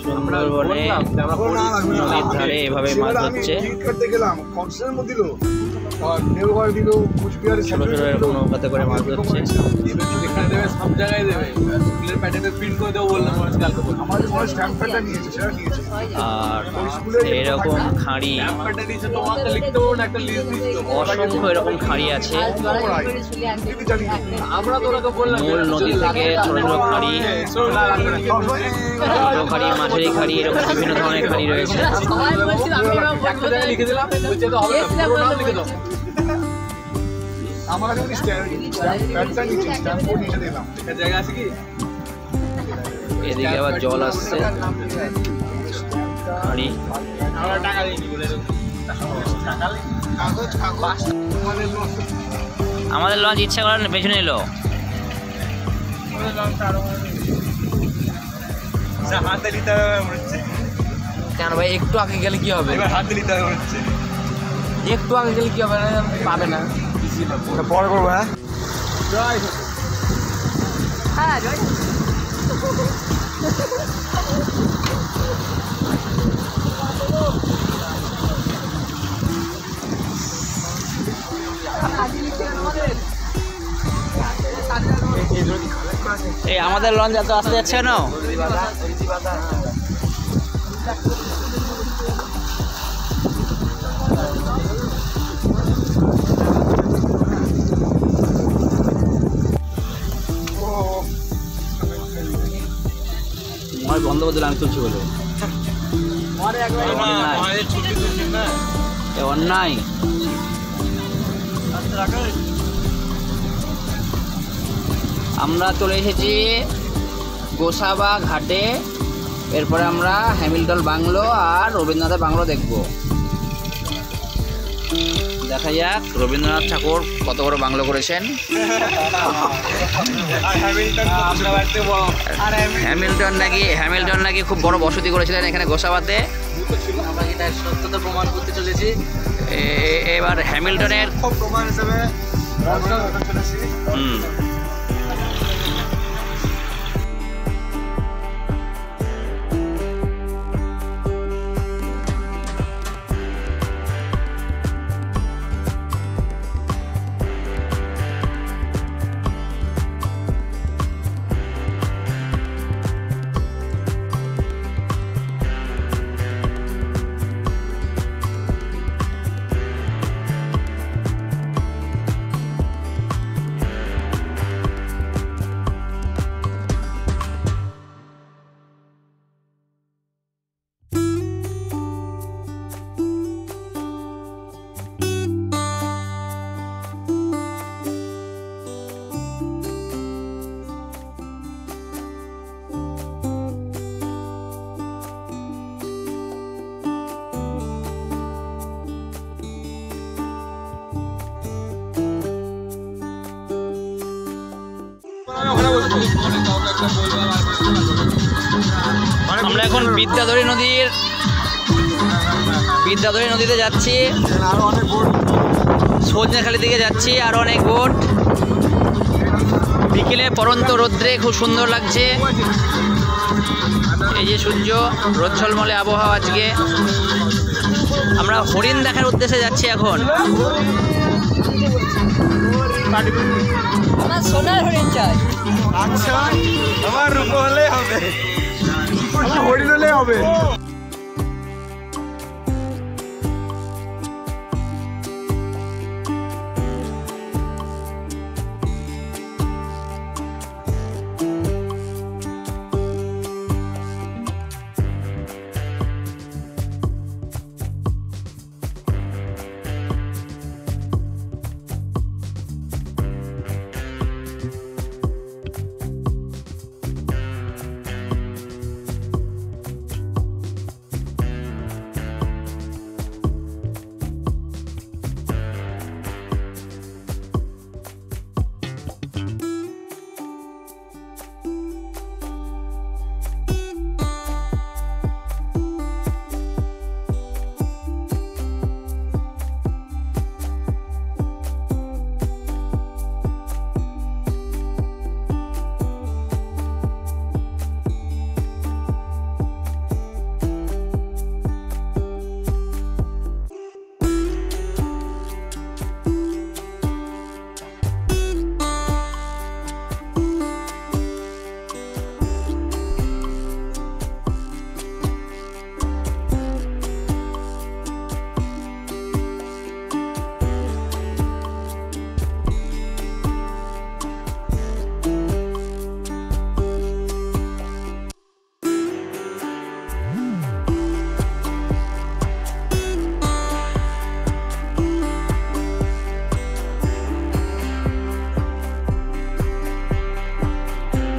সুন্দরবনে নদীর ধারে এভাবে মাছ ধরছে। ছোট ছোট এরকম নৌকাতে করে মাছ ধরছে। সব জায়গায় দেবে, স্কুলের প্যাটার্নে প্রিন্ট করে দেবো বললাম। আর এরকম খাঁড়ি অসংখ্য এরকম খাঁড়ি আছে। মূল নদী থেকে ছোট ছোট খাঁড়ি, ছোট খাঁড়ি, মাঝারি খাঁড়ি, এরকম বিভিন্ন ধরনের খাঁড়ি রয়েছে। এদিকে আবার জল আসছে। খাঁড়ি আমাদের লঞ্চ ইচ্ছা করার পেছনে এলো। হাতে নিতে হবে কেন ভাই? একটু আগে গেলে কি হবে? হাতে নিতে হবে, একটু আগে গেলে কি হবে? পাবে না, পরে করবো। হ্যাঁ এই আমাদের লঞ্চ এত আসতে যাচ্ছে কেন? বন্ধ করে দিলে আমি তুলছি বলে অন্যায়। আমরা চলে এসেছি গোসাবা ঘাটে। এরপরে আমরা হ্যামিল্টন বাংলো আর রবীন্দ্রনাথের বাংলো দেখব। দেখা যাক রবীন্দ্রনাথ ঠাকুর কত বড় বাংলো করেছেন। হ্যামিল্টন নাকি খুব বড় বসতি করেছিলেন এখানে গোসাবাতে। আমরা এটা সত্যতা প্রমাণ করতে চলেছি। এবার হ্যামিল্টনের প্রমাণ হিসেবে আমরা এখন বিদ্যাধরী নদীতে যাচ্ছি। সজনেখালি দিকে যাচ্ছি, আরো অনেক বোট। বিকেলে পরন্ত রৌদ্রে খুব সুন্দর লাগছে। এই যে সূর্য, রোদ ঝলমলে আবহাওয়া আজকে। আমরা হরিণ দেখার উদ্দেশ্যে যাচ্ছি এখন। আমার সোনার হরিণ চাই। আচ্ছা, আমার রূপ হলেই হবে, আমার হরিণ হলেই হবে।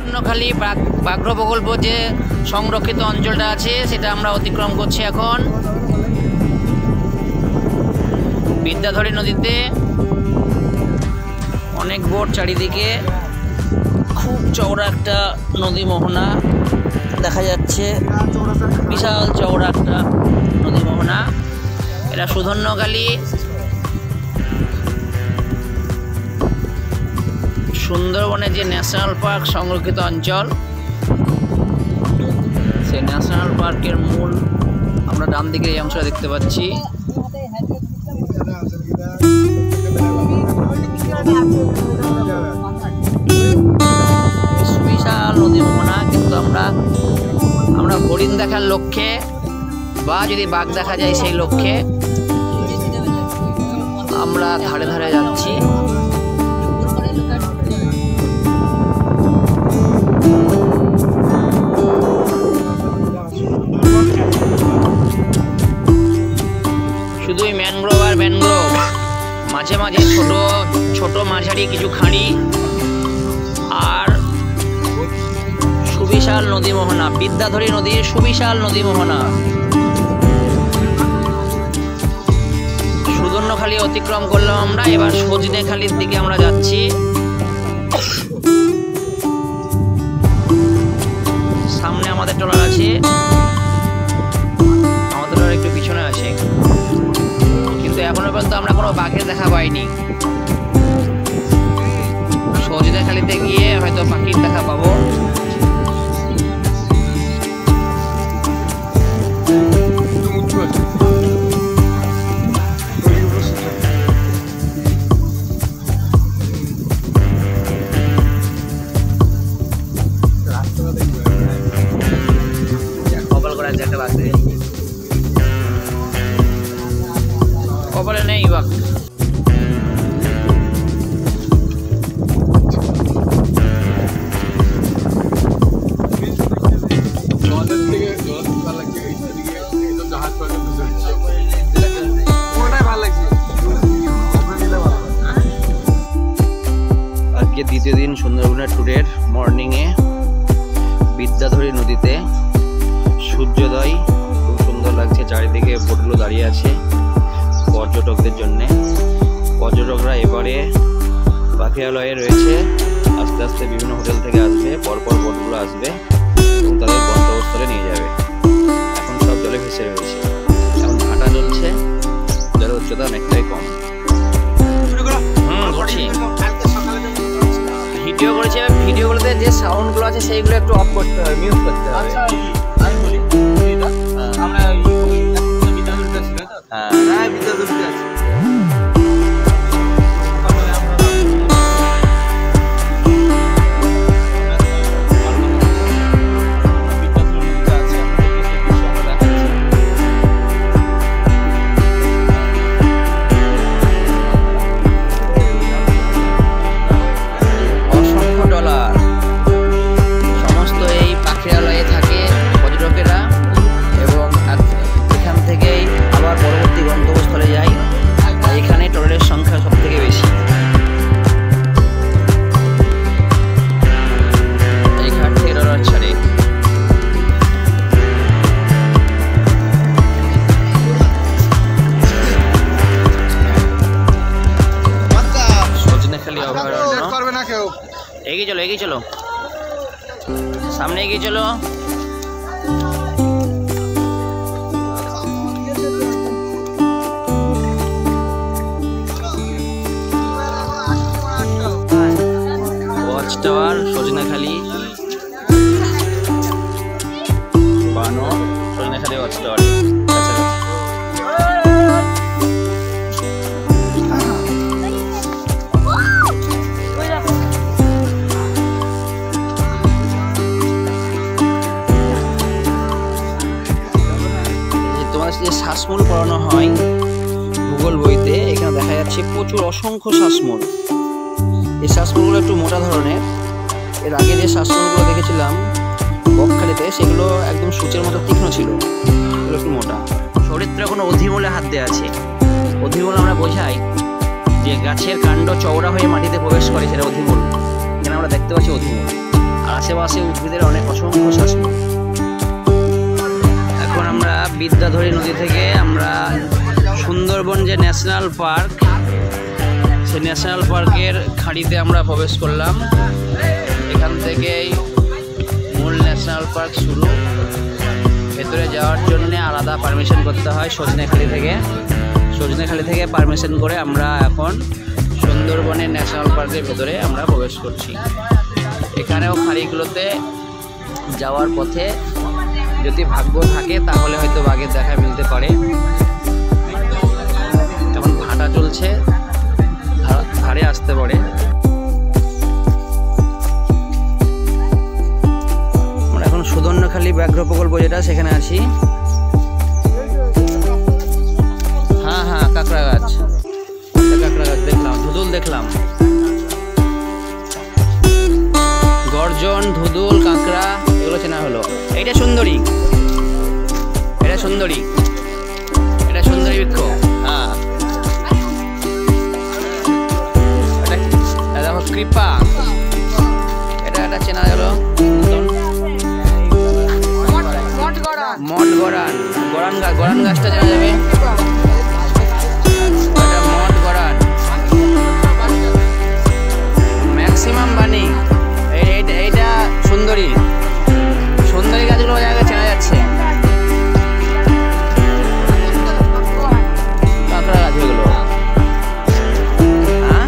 সুধন্যখালি ব্যাঘ্র প্রকল্প যে সংরক্ষিত অঞ্চলটা আছে সেটা আমরা অতিক্রম করছি এখন। বিদ্যাধরী নদীতে অনেক বোট চারিদিকে, খুব চওড়া একটা নদী মোহনা দেখা যাচ্ছে, বিশাল চওড়া একটা নদী মোহনা। এটা সুধন্যখালি সুন্দরবনের যে ন্যাশনাল পার্ক সংরক্ষিত অঞ্চল, সেই ন্যাশনাল পার্কের মূল আমরা ডান দিকে এই অংশটা দেখতে পাচ্ছি। বিশাল নদী মোহনা, কিন্তু আমরা হরিণ দেখার লক্ষ্যে বা যদি বাঘ দেখা যায় সেই লক্ষ্যে আমরা ধারে ধারে যাচ্ছি। শুধুই ম্যানগ্রোভ আর ম্যানগ্রোভ, মাঝে মাঝে ছোট ছোট মাঝারি কিছু খাঁড়ি আর সুবিশাল নদী মোহনা, বিদ্যাধরী নদীর সুবিশাল নদী মোহনা। সুধন্যখালি অতিক্রম করলাম আমরা, এবার সজনেখালির দিকে আমরা যাচ্ছি। সামনে আমাদের ট্রলার আছে, আমাদের ট্রলার একটু পিছনে আছে, কিন্তু এখনো পর্যন্ত আমরা কোনো বাঘের দেখা পাইনি। সজনেখালিতে গিয়ে হয়তো পাখির দেখা পাবো। কপালে নেই বাঘ। আজকে দ্বিতীয় দিন সুন্দরবনের ট্যুরের মর্নিংয়ে বিদ্যাধরী নদীতে সূর্যোদয় খুব সুন্দর লাগছে। চারিদিকে বোটগুলো দাঁড়িয়ে আছে পর্যটকদের জন্যে। পর্যটকরা এবারে পাখিরালয়ে রয়েছে, আস্তে আস্তে বিভিন্ন হোটেল থেকে আসবে, পরপর বোটগুলো আসবে এবং তাদের গন্তব্যস্থলে নিয়ে যাবে। এখন সব জলে ভেসে রয়েছে, এখন ভাটা চলছে, জলের উচ্চতা অনেকটাই কম। করছি ভিডিও করেছি, ভিডিওগুলোতে যে সাউন্ডগুলো আছে সেইগুলো একটু অফ করতে হবে, মিউট করতে হবে। আমরা হ্যাঁ এগিয়ে চলো, সামনে এগিয়ে চলো। ওয়াচ টাওয়ার সজনেখালি, বানো সজনেখালি ওয়াচ টাওয়ার। যে শ্বাসমূল পড়ানো হয় ভূগোল বইতে, এখানে দেখা যাচ্ছে প্রচুর অসংখ্য শ্বাসমূল। এই শ্বাসমূলগুলো একটু মোটা ধরনের। এর আগে যে শ্বাসমূলগুলো দেখেছিলাম বকখালিতে, সেগুলো একদম সূচের মতো তীক্ষ্ণ ছিল, এগুলো একটু মোটা। চরিত্রে কোনো অধিমূলে হাত দেওয়া আছে। অধিমূল আমরা বোঝাই যে গাছের কাণ্ড চওড়া হয়ে মাটিতে প্রবেশ করে, সেটা অধিমূল। এখানে আমরা দেখতে পাচ্ছি অধিমূল। আর আশেপাশে উদ্ভিদের অনেক অসংখ্য শাসন। এখন আমরা বিদ্যাধরী নদী থেকে আমরা সুন্দরবন যে ন্যাশনাল পার্ক, সেই ন্যাশনাল পার্কের খাঁড়িতে আমরা প্রবেশ করলাম। এখান থেকেই মূল ন্যাশনাল পার্ক শুরু। ভেতরে যাওয়ার জন্য আলাদা পারমিশন করতে হয় সজনেখালি থেকে। সজনেখালি থেকে পারমিশন করে আমরা এখন সুন্দরবনের ন্যাশনাল পার্কের ভেতরে আমরা প্রবেশ করছি। এখানেও খাঁড়িগুলোতে যাওয়ার পথে যদি ভাগ্য থাকে তাহলে হয়তো বাঘের দেখা মিলতে পারে। এখন ভাটা চলছে, ধারে আসতে পারে। আমরা এখন সুদর্ণখালী ব্যাঘ্র প্রকল্প যেটা, সেখানে আছি। হ্যাঁ হ্যাঁ, কাঁকড়া গাছ দেখলাম, ধুদুল দেখলাম, গর্জন, ধুদুল, কাঁকড়া এগুলো চেনা হলো। এটা সুন্দরী, এটা সুন্দরী, এটা সুন্দরী বৃক্ষ। হ্যাঁ, এটা দেখো কৃপা, এটা চেনা গেল। মঠ গড়ান, গড়ান গাছটা চেনা যাবে। এটা মঠ গড়ান, ম্যাক্সিমাম বানি। এইটা সুন্দরী, সুন্দরী গাছগুলো জায়গায় চেনা যাচ্ছে। কাঁকড়া গাছ এগুলো। হ্যাঁ,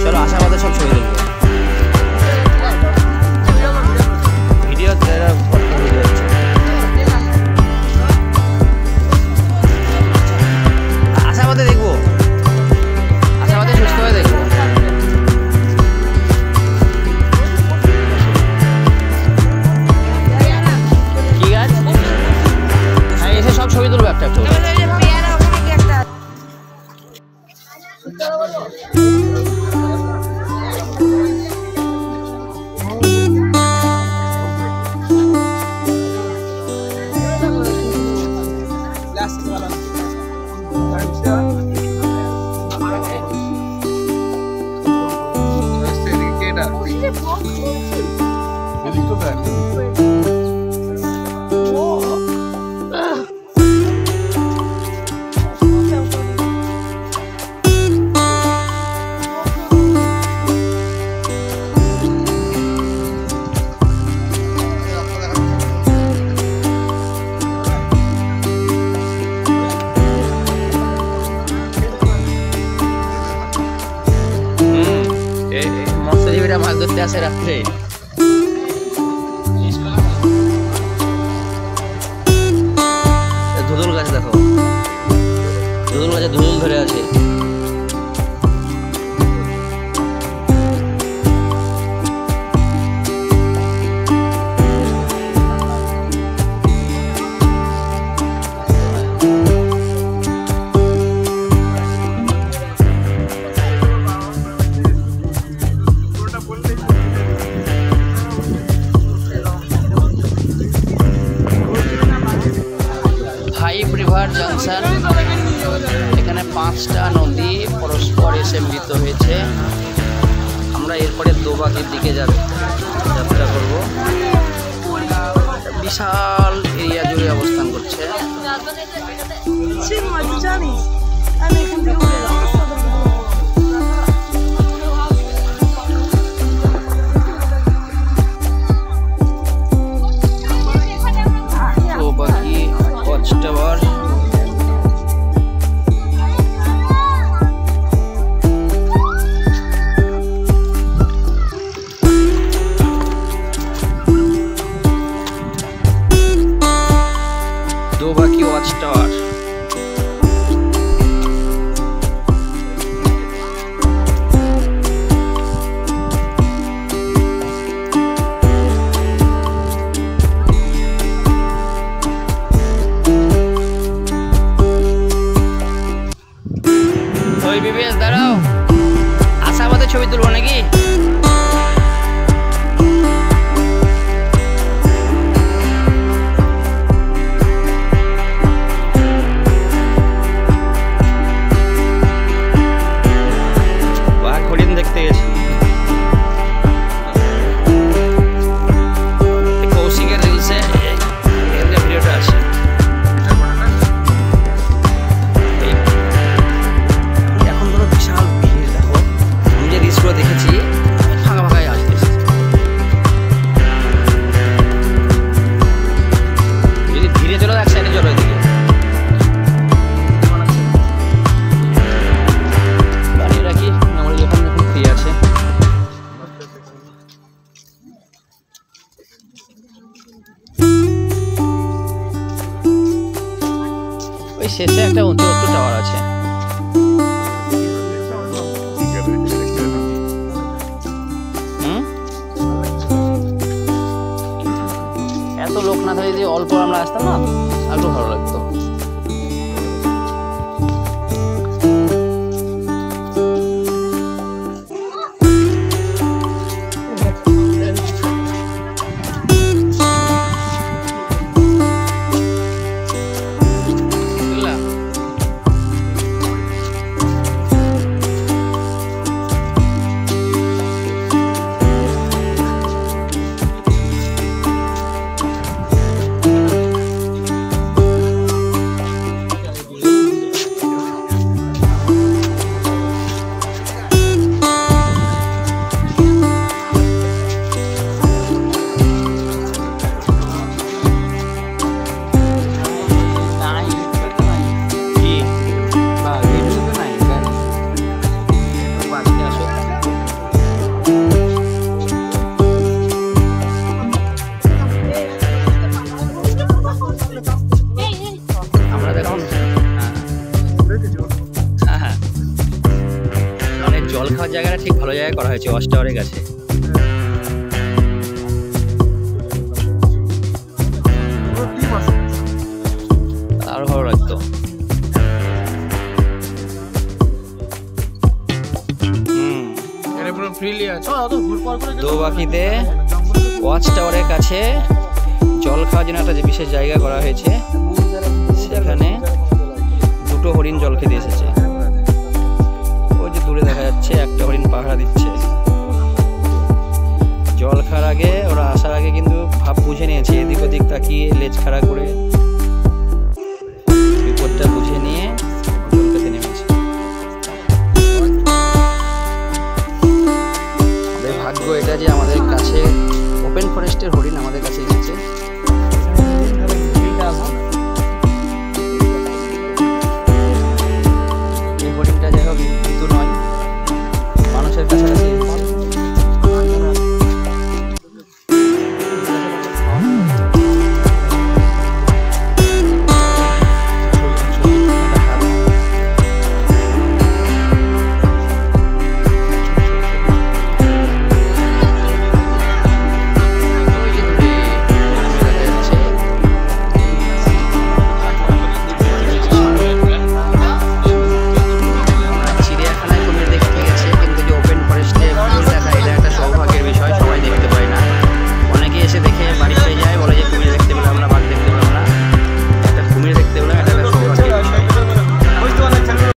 চলো আশাবাদে সব ছবি তুলবো। ভিডিও আশাবাদে দেখবো, আশাবাদে সুস্থ হয়ে দেখবো। কি গাছ? হ্যাঁ, এসে সব ছবি তুলবো একটা একটু। মৎস্যজীবীরা মাছ ধরতে আসে রাত্রে। ধুদুল গাছ দেখো, ধুদুল গাছে ধুদুল ধরে আছে। জংশন, এখানে 5টা নদী পরস্পর এসে মিলিত হয়েছে। আমরা এরপরে দোবাকির দিকে যাত্রা করব। বিশাল এরিয়া জুড়ে অবস্থান করছে। দোবাকি ওয়াচ টাওয়ার, দোবাকি ওয়াচ টাওয়ার। শেষে একটা উঁচু টাওয়ার আছে। এত লোক না থাকে, যদি অল্প আমরা আসতাম না একটু ভালো লাগতো। জল খাওয়ার জায়গাটা ঠিক ভালো জায়গায় করা হয়েছে, ওয়াচ টাওয়ারের কাছে। আরো ভালো লাগতো। দোবাকিতে ওয়াচ টাওয়ারের কাছে জল খাওয়ার জন্য একটা বিশেষ জায়গা করা হয়েছে, সেখানে দুটো হরিণ জল খেতে এসেছে। ওই যে দূরে দেখা যাচ্ছে একটা হরিণ পাহারা দিচ্ছে। জল খাওয়ার আগে ওরা আসার আগে কিন্তু ভাব বুঝে নিয়েছে, এদিক ওদিক তাকিয়ে লেজ খাড়া করে বিপদটা বুঝে নিয়ে জল খেতে নেমেছে। ভাগ্য এটা যে আমাদের কাছে ওপেন ফরেস্টের হরিণ আমাদের কাছে এসেছে।